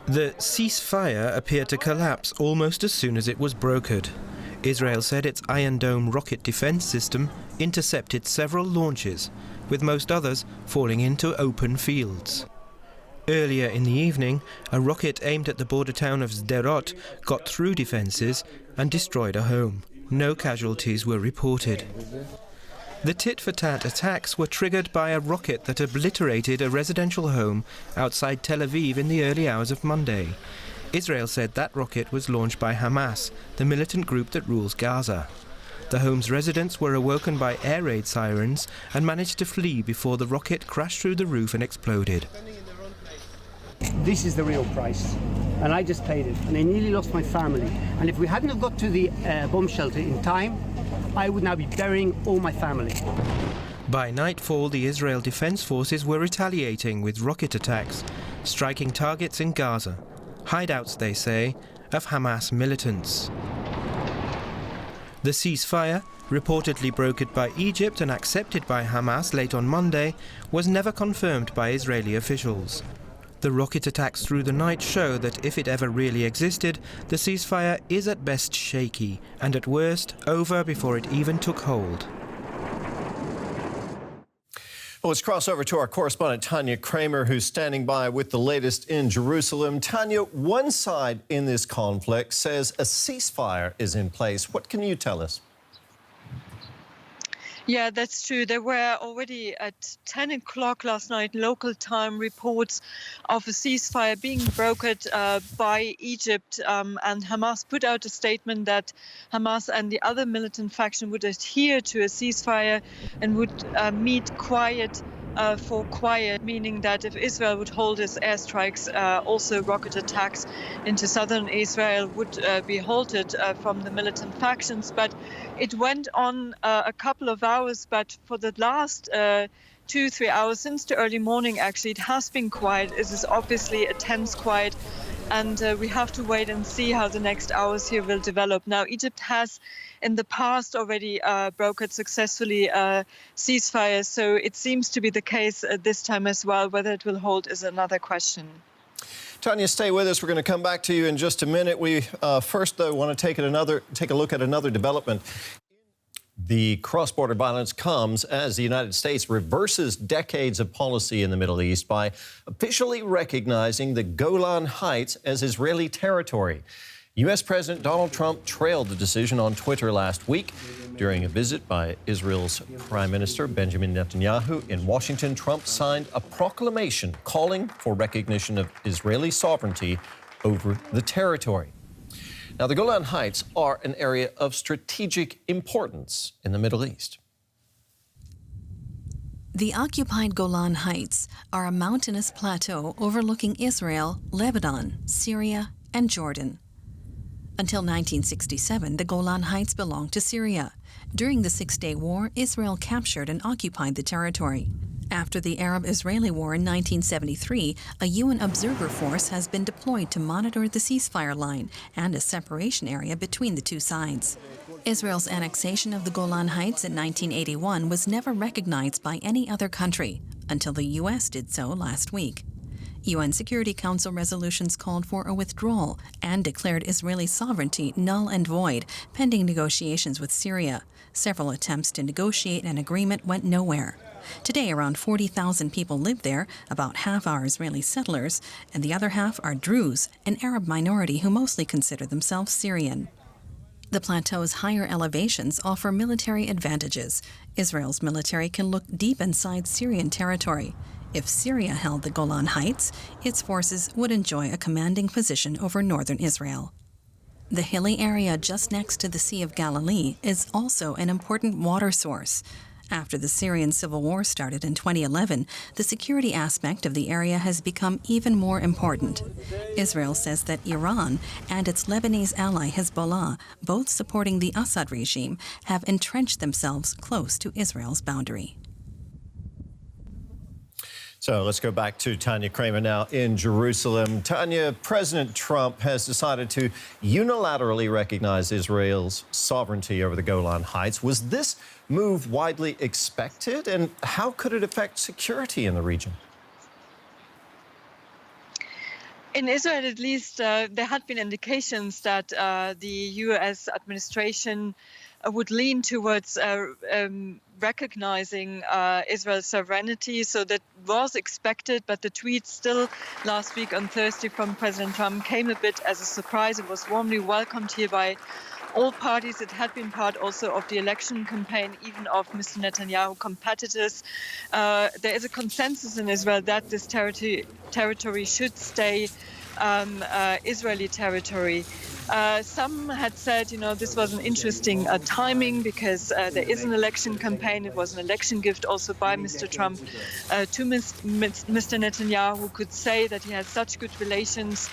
The ceasefire appeared to collapse almost as soon as it was brokered. Israel said its Iron Dome rocket defense system intercepted several launches, with most others falling into open fields. Earlier in the evening, a rocket aimed at the border town of Sderot got through defences and destroyed a home. No casualties were reported. The tit-for-tat attacks were triggered by a rocket that obliterated a residential home outside Tel Aviv in the early hours of Monday. Israel said that rocket was launched by Hamas, the militant group that rules Gaza. The home's residents were awoken by air raid sirens and managed to flee before the rocket crashed through the roof and exploded. This is the real price, and I just paid it, and I nearly lost my family. And if we hadn't have got to the bomb shelter in time, I would now be burying all my family. By nightfall, the Israel Defense Forces were retaliating with rocket attacks, striking targets in Gaza, hideouts, they say, of Hamas militants. The ceasefire, reportedly brokered by Egypt and accepted by Hamas late on Monday, was never confirmed by Israeli officials. The rocket attacks through the night show that if it ever really existed, the ceasefire is at best shaky and at worst over before it even took hold. Well, let's cross over to our correspondent Tanya Kramer, who's standing by with the latest in Jerusalem. Tanya, one side in this conflict says a ceasefire is in place. What can you tell us? Yeah, that's true. There were already at 10 o'clock last night local time reports of a ceasefire being brokered by Egypt, and Hamas put out a statement that Hamas and the other militant faction would adhere to a ceasefire and would meet quiet for quiet, meaning that if Israel would hold its airstrikes, also rocket attacks into southern Israel would be halted from the militant factions. But it went on a couple of hours, but for the last 2-3 hours, since the early morning, actually, it has been quiet. It is obviously a tense quiet, and we have to wait and see how the next hours here will develop. Now, Egypt has in the past already brokered successfully ceasefires, so it seems to be the case this time as well. Whether it will hold is another question. Tanya, stay with us. We're going to come back to you in just a minute. We first, though, want to take a look at another development. The cross-border violence comes as the United States reverses decades of policy in the Middle East by officially recognizing the Golan Heights as Israeli territory. U.S. President Donald Trump trailed the decision on Twitter last week. During a visit by Israel's Prime Minister Benjamin Netanyahu in Washington, Trump signed a proclamation calling for recognition of Israeli sovereignty over the territory. Now, the Golan Heights are an area of strategic importance in the Middle East. The occupied Golan Heights are a mountainous plateau overlooking Israel, Lebanon, Syria, and Jordan. Until 1967, the Golan Heights belonged to Syria. During the Six-Day War, Israel captured and occupied the territory. After the Arab-Israeli War in 1973, a UN observer force has been deployed to monitor the ceasefire line and a separation area between the two sides. Israel's annexation of the Golan Heights in 1981 was never recognized by any other country until the U.S. did so last week. UN Security Council resolutions called for a withdrawal and declared Israeli sovereignty null and void, pending negotiations with Syria. Several attempts to negotiate an agreement went nowhere. Today, around 40,000 people live there. About half are Israeli settlers, and the other half are Druze, an Arab minority who mostly consider themselves Syrian. The plateau's higher elevations offer military advantages. Israel's military can look deep inside Syrian territory. If Syria held the Golan Heights, its forces would enjoy a commanding position over northern Israel. The hilly area just next to the Sea of Galilee is also an important water source. After the Syrian civil war started in 2011, the security aspect of the area has become even more important. Israel says that Iran and its Lebanese ally Hezbollah, both supporting the Assad regime, have entrenched themselves close to Israel's boundary. So let's go back to Tanya Kramer now in Jerusalem. Tanya, President Trump has decided to unilaterally recognize Israel's sovereignty over the Golan Heights. Was this move widely expected, and how could it affect security in the region? In Israel, at least, there had been indications that the U.S. administration would lean towards recognizing Israel's sovereignty. So that was expected, but the tweet still last week on Thursday from President Trump came a bit as a surprise. It was warmly welcomed here by all parties. It had been part also of the election campaign, even of Mr. Netanyahu competitors. There is a consensus in Israel that this territory should stay Israeli territory. Some had said, this was an interesting timing because there is an election campaign. It was an election gift also by Mr. Trump to Mr. Netanyahu, who could say that he has such good relations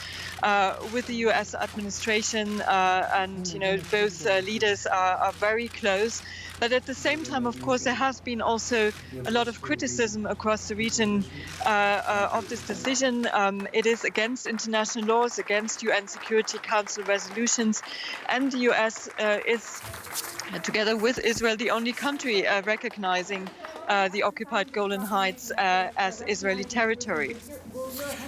with the U.S. administration, and both leaders are very close. But at the same time, of course, there has been also a lot of criticism across the region of this decision. It is against international laws, against UN Security Council resolutions, and the US is, together with Israel, the only country recognizing the occupied Golan Heights as Israeli territory.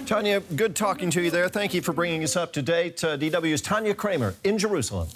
Tanya, good talking to you there. Thank you for bringing us up to date. DW's Tanya Kramer in Jerusalem.